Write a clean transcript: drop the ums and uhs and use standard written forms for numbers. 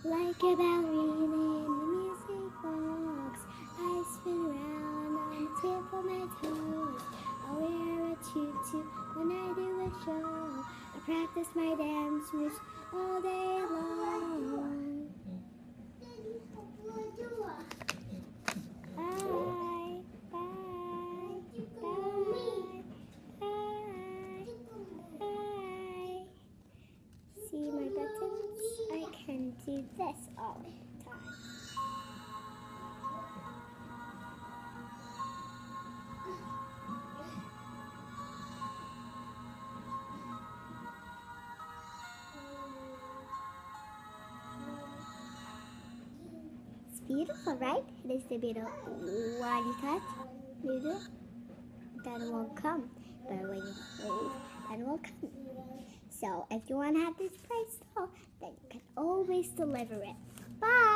Like a ballerina in the music box, I spin around on the tip of my toes. I wear a tutu when I do a show. I practice my dance moves all day long. Bye, bye, bye, bye, bye. See my buttons? I can do this all the time. It's beautiful, right? It is the beautiful. When you touch, you do, then won't come. But when you hold, then will come. So if you want to have this price though, then you can always deliver it. Bye!